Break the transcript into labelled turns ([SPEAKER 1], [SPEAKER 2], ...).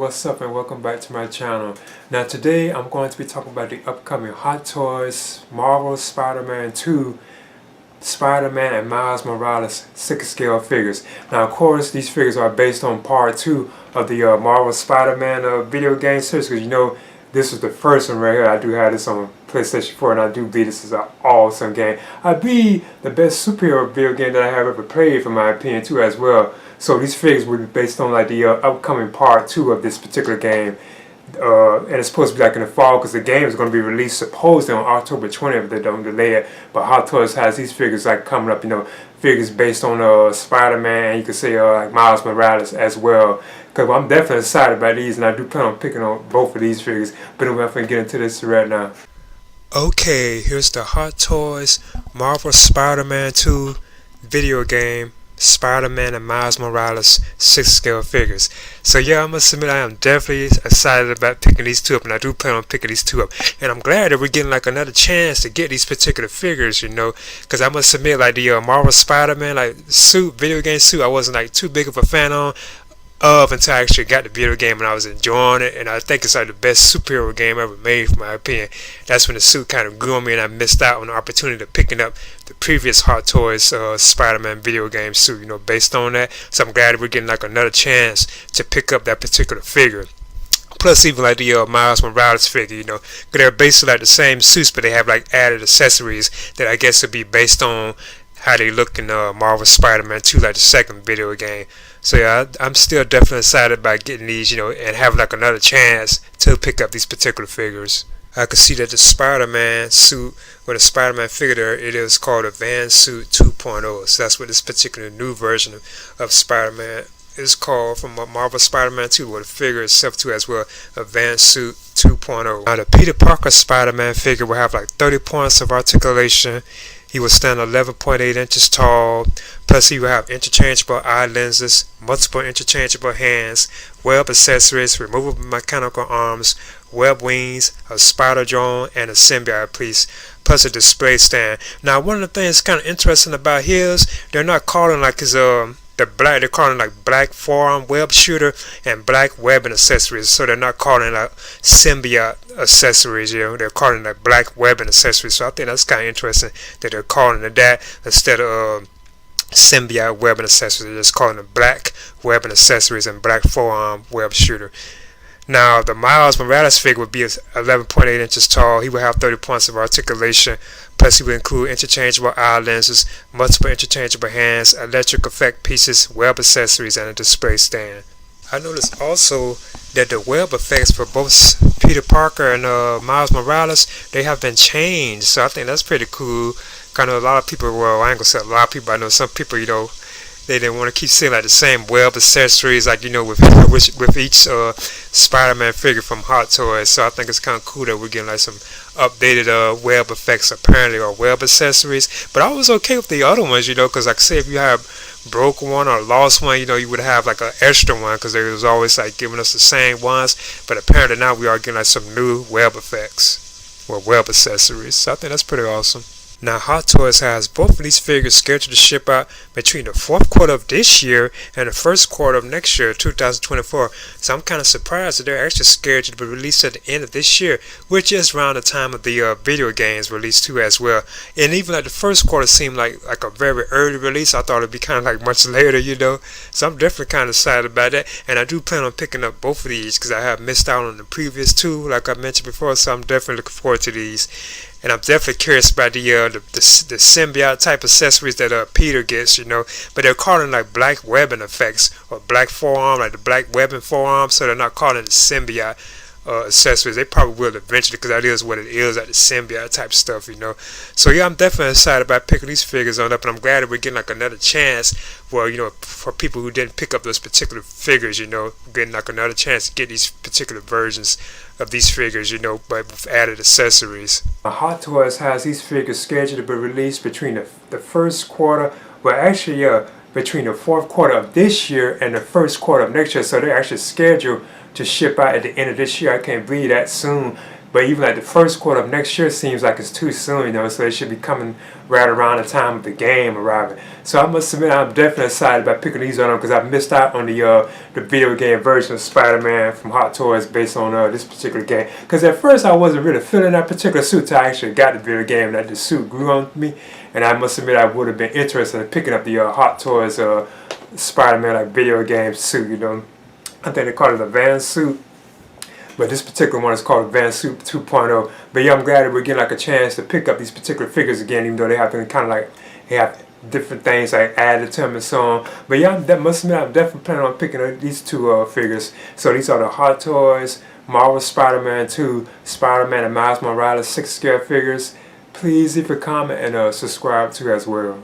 [SPEAKER 1] what's up and welcome back to my channel. Now today I'm going to be talking about the upcoming Hot Toys Marvel Spider-Man 2 Spider-Man and Miles Morales 6 scale figures. Now of course these figures are based on part 2 of the Marvel Spider-Man video game series, because you know this was the first one right here. I do have this on PlayStation 4 and I do believe this is an awesome game. I believe the best superhero video game that I have ever played, for my opinion, too, as well. So these figures will be based on like the upcoming part 2 of this particular game. And it's supposed to be like in the fall, because the game is going to be released supposedly on October 20th if they don't delay it. But Hot Toys has these figures like coming up, you know, figures based on Spider-Man, you could say like Miles Morales as well. Because I'm definitely excited about these, and I do plan on picking on both of these figures. But I'm going to get into this right now. Okay, here's the Hot Toys Marvel Spider-Man 2 video game Spider-Man and Miles Morales 6 scale figures. So yeah, I must admit I am definitely excited about picking these two up, and I do plan on picking these two up. And I'm glad that we're getting like another chance to get these particular figures, you know, because I must admit like the Marvel Spider-Man like suit, video game suit, I wasn't like too big of a fan of until I actually got the video game and I was enjoying it, and I think it's like the best superhero game ever made, for my opinion. That's when the suit kind of grew on me and I missed out on the opportunity of picking up the previous Hot Toys Spider-Man video game suit, you know, based on that. So I'm glad we're getting like another chance to pick up that particular figure. Plus even like the Miles Morales figure, you know, because they're basically like the same suits, but they have like added accessories that I guess would be based on how they look in Marvel Spider-Man 2, like the second video game. So yeah, I'm still definitely excited about getting these, you know, and having like another chance to pick up these particular figures. I can see that the Spider-Man suit, or the Spider-Man figure there, it is called Advanced Suit 2.0. So that's what this particular new version of Spider-Man is called, from Marvel Spider-Man 2, where the figure itself too as well, Advanced Suit 2.0. Now the Peter Parker Spider-Man figure will have like 30 points of articulation. He will stand 11.8 inches tall, plus he will have interchangeable eye lenses, multiple interchangeable hands, web accessories, removable mechanical arms, web wings, a spider drone, and a symbiote piece, plus a display stand. Now one of the things kind of interesting about his, they're not calling like his they're calling like black forearm web shooter and black webbing accessories. So they're not calling like symbiote accessories, you know, they're calling like black webbing accessories. So I think that's kind of interesting that they're calling it that instead of symbiote webbing accessories. They're just calling it black webbing accessories and black forearm web shooter. Now the Miles Morales figure would be 11.8 inches tall. He will have 30 points of articulation. Plus he will include interchangeable eye lenses, multiple interchangeable hands, electric effect pieces, web accessories, and a display stand. I noticed also that the web effects for both Peter Parker and Miles Morales, they have been changed. So I think that's pretty cool. Kind of a lot of people, well, I ain't gonna say a lot of people, I know some people, you know, they didn't want to keep seeing like the same web accessories, like, you know, with each Spider-Man figure from Hot Toys. So I think it's kind of cool that we're getting like some updated web effects apparently, or web accessories. But I was okay with the other ones, you know, because like say if you have broke one or lost one, you know, you would have like an extra one, because they was always like giving us the same ones. But apparently now we are getting like some new web effects or web accessories. So I think that's pretty awesome. Now Hot Toys has both of these figures scheduled to ship out between the 4th quarter of this year and the 1st quarter of next year, 2024. So I'm kind of surprised that they're actually scheduled to be released at the end of this year, which is around the time of the video games release too as well. And even like the 1st quarter seemed like a very early release. I thought it'd be kind of like much later, you know. So I'm definitely kind of excited about that, and I do plan on picking up both of these because I have missed out on the previous two, like I mentioned before. So I'm definitely looking forward to these. And I'm definitely curious about the symbiote type accessories that Peter gets, you know. But they're calling like black webbing effects, or black forearm, like the black webbing forearm. So they're not calling it symbiote accessories. They probably will eventually, because that is what it is, like the symbiote type stuff, you know. So yeah, I'm definitely excited about picking these figures on up, and I'm glad that we're getting like another chance for, you know, for people who didn't pick up those particular figures, you know, getting like another chance to get these particular versions of these figures, you know, but with added accessories. Hot Toys has these figures scheduled to be released between the 1st quarter, well actually between the 4th quarter of this year and the 1st quarter of next year. So they're actually scheduled to ship out at the end of this year. I can't believe that soon. But even like the first quarter of next year seems like it's too soon, you know, so it should be coming right around the time of the game arriving. So I must admit I'm definitely excited about picking these on because I missed out on the video game version of Spider-Man from Hot Toys based on this particular game. Because at first I wasn't really feeling that particular suit till I actually got the video game and that the suit grew on me. And I must admit I would have been interested in picking up the Hot Toys Spider-Man like video game suit, you know. I think they call it a Van suit. But this particular one is called Van Suit 2.0. But yeah, I'm glad that we're getting like a chance to pick up these particular figures again, even though they have to kind of like, they have different things like added to them and so on. But yeah, that must mean I'm definitely planning on picking up these two figures. So these are the Hot Toys Marvel Spider-Man 2, Spider-Man and Miles Morales 6 scale figures. Please leave a comment and subscribe to as well.